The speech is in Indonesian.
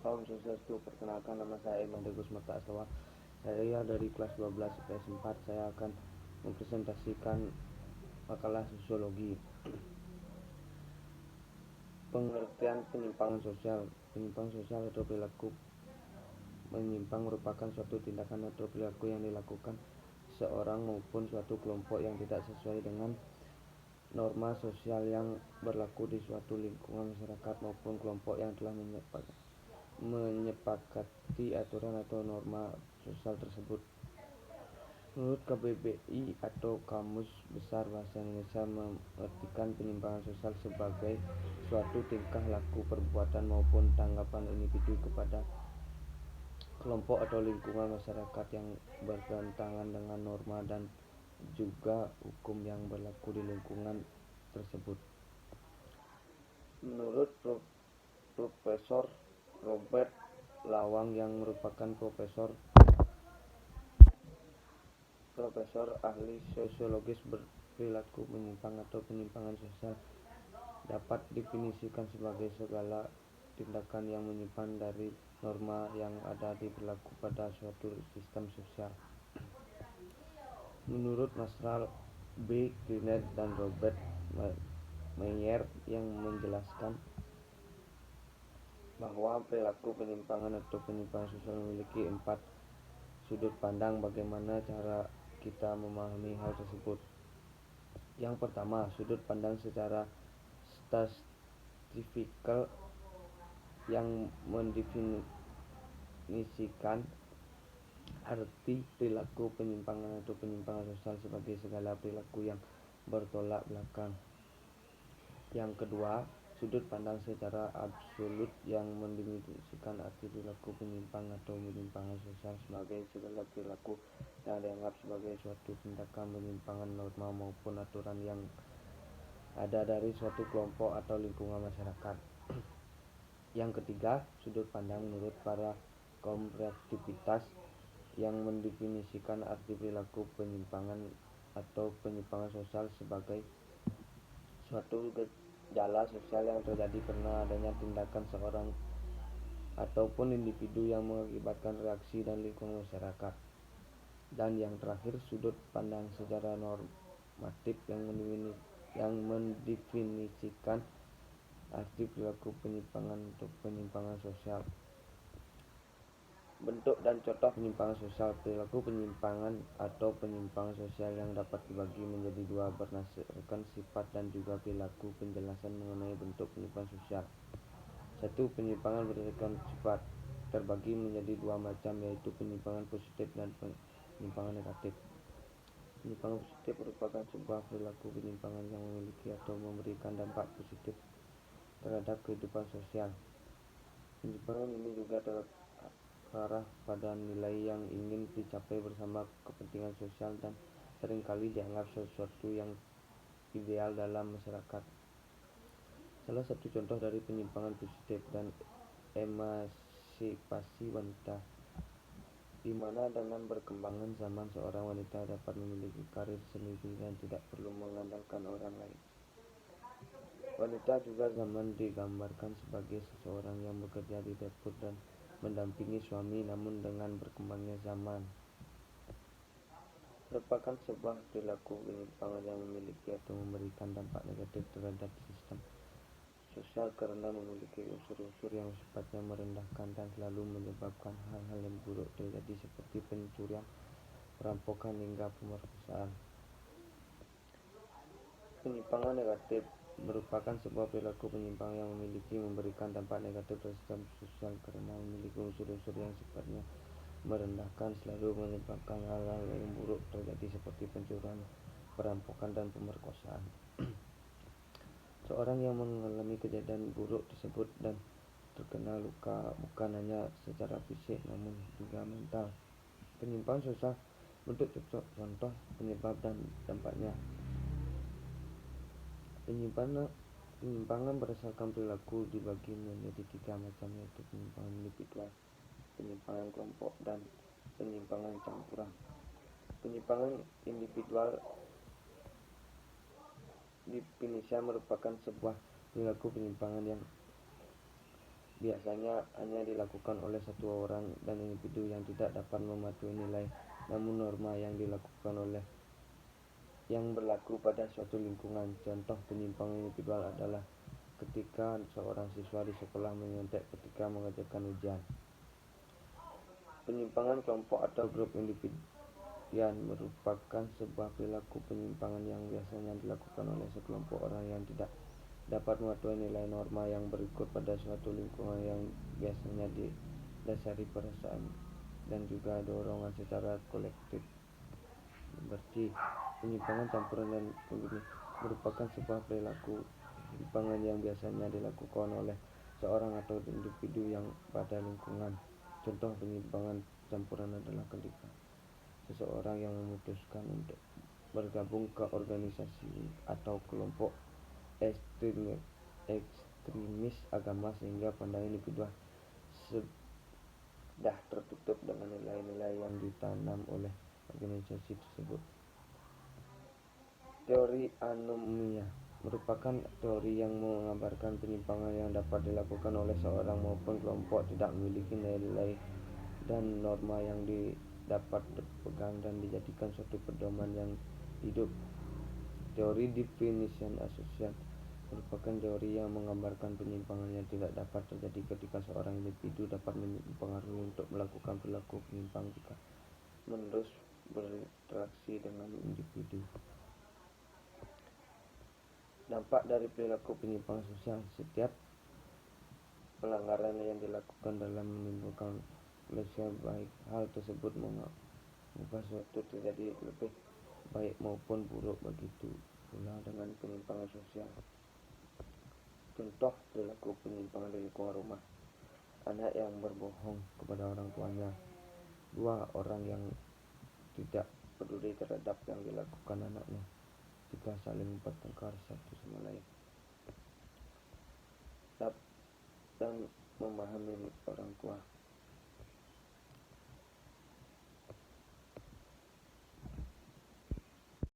Salam Swastiastu. Perkenalkan, nama saya Iman Degus Marta Aslawa. Saya dari kelas 12 IPS 4. Saya akan mempresentasikan makalah sosiologi. Pengertian penyimpangan sosial. Penyimpangan sosial atau perilaku menyimpang merupakan suatu tindakan atau perilaku yang dilakukan seorang maupun suatu kelompok yang tidak sesuai dengan norma sosial yang berlaku di suatu lingkungan masyarakat maupun kelompok yang telah menyepakati aturan atau norma sosial tersebut. Menurut KBBI atau Kamus Besar Bahasa Indonesia, mengartikan penyimpangan sosial sebagai suatu tingkah laku, perbuatan maupun tanggapan individu kepada kelompok atau lingkungan masyarakat yang bertentangan dengan norma dan juga hukum yang berlaku di lingkungan tersebut. Menurut Profesor Robert Lawang yang merupakan profesor ahli sosiologis berperilaku menyimpang atau penyimpangan sosial dapat definisikan sebagai segala tindakan yang menyimpang dari norma yang ada di berlaku pada suatu sistem sosial. Menurut Masral B. Grinet dan Robert Meyer yang menjelaskan bahwa perilaku penyimpangan atau penyimpangan sosial memiliki 4 sudut pandang bagaimana cara kita memahami hal tersebut. Yang pertama, sudut pandang secara statistikal yang mendefinisikan arti perilaku penyimpangan atau penyimpangan sosial sebagai segala perilaku yang bertolak belakang. Yang kedua, sudut pandang secara absolut yang mendefinisikan arti perilaku penyimpang atau penyimpangan sosial sebagai segala perilaku yang dianggap sebagai suatu tindakan penyimpangan norma maupun aturan yang ada dari suatu kelompok atau lingkungan masyarakat. Yang ketiga, sudut pandang menurut para kompleksitas yang mendefinisikan arti perilaku penyimpangan atau penyimpangan sosial sebagai suatu gejala sosial yang terjadi karena adanya tindakan seorang ataupun individu yang mengakibatkan reaksi dan lingkungan masyarakat. Dan yang terakhir, sudut pandang secara normatif yang mendefinisikan arti perilaku penyimpangan untuk penyimpangan sosial. Bentuk dan contoh penyimpangan sosial. Perilaku penyimpangan atau penyimpangan sosial yang dapat dibagi menjadi dua berdasarkan sifat dan juga perilaku. Penjelasan mengenai bentuk penyimpangan sosial. 1. Penyimpangan berdasarkan sifat terbagi menjadi dua macam, yaitu penyimpangan positif dan penyimpangan negatif. Penyimpangan positif merupakan sebuah perilaku penyimpangan yang memiliki atau memberikan dampak positif terhadap kehidupan sosial. Penyimpangan ini juga terarah pada nilai yang ingin dicapai bersama kepentingan sosial dan seringkali dianggap sesuatu yang ideal dalam masyarakat. Salah satu contoh dari penyimpangan positif dan emansipasi wanita, di mana dengan berkembangnya zaman seorang wanita dapat memiliki karir sendiri dan tidak perlu mengandalkan orang lain. Wanita juga zaman digambarkan sebagai seseorang yang bekerja di dapur dan mendampingi suami, namun dengan berkembangnya zaman merupakan sebuah perilaku penyimpangan yang memiliki atau memberikan dampak negatif terhadap sistem sosial karena memiliki unsur-unsur yang sifatnya merendahkan dan selalu menyebabkan hal-hal yang buruk terjadi seperti pencurian, perampokan hingga pemerkosaan. Penyimpangan negatif merupakan sebuah perilaku penyimpangan yang memberikan dampak negatif terhadap sistem sosial karena memiliki unsur-unsur yang sifatnya merendahkan, selalu menyebabkan hal-hal yang buruk terjadi seperti pencurian, perampokan, dan pemerkosaan. Seorang yang mengalami kejadian buruk tersebut dan terkena luka bukan hanya secara fisik namun juga mental. Penyimpangan sosial. Bentuk contoh penyebab dan dampaknya. Penyimpangan berdasarkan perilaku dibagi menjadi 3 macam, yaitu penyimpangan individual, penyimpangan kelompok, dan penyimpangan campuran. Penyimpangan individual definisinya merupakan sebuah perilaku penyimpangan yang biasanya hanya dilakukan oleh satu orang dan individu yang tidak dapat mematuhi nilai, namun norma yang berlaku pada suatu lingkungan. Contoh penyimpangan individual adalah ketika seorang siswa di sekolah menyontek ketika mengerjakan ujian. Penyimpangan kelompok atau grup individu merupakan sebuah perilaku penyimpangan yang biasanya dilakukan oleh sekelompok orang yang tidak dapat mematuhi nilai norma yang berikut pada suatu lingkungan, yang biasanya didasari perasaan dan juga dorongan secara kolektif. Berarti penyimpangan campuran dan pemberi merupakan sebuah perilaku penyimpangan yang biasanya dilakukan oleh seorang atau individu yang pada lingkungan. Contoh penyimpangan campuran adalah ketika seseorang yang memutuskan untuk bergabung ke organisasi atau kelompok ekstremis agama sehingga pandangan individual sudah tertutup dengan nilai-nilai yang ditanam oleh organisasi tersebut. Teori anomia merupakan teori yang menggambarkan penyimpangan yang dapat dilakukan oleh seorang maupun kelompok tidak memiliki nilai dan norma yang dapat dipegang dan dijadikan suatu pedoman yang hidup. Teori definition association merupakan teori yang menggambarkan penyimpangan yang tidak dapat terjadi ketika seorang individu dapat mempengaruhi untuk melakukan perilaku penyimpang jika menerus berinteraksi dengan individu. Dampak dari perilaku penyimpangan sosial: setiap pelanggaran yang dilakukan dalam menimbulkan kondisi baik, hal tersebut mengubah suatu terjadi lebih baik maupun buruk. Begitu pula dengan penyimpangan sosial. Contoh perilaku penyimpangan di lingkungan rumah: anak yang berbohong kepada orang tuanya, dua orang yang tidak peduli terhadap yang dilakukan anaknya jika saling bertengkar satu sama lain, dan memahami orang tua.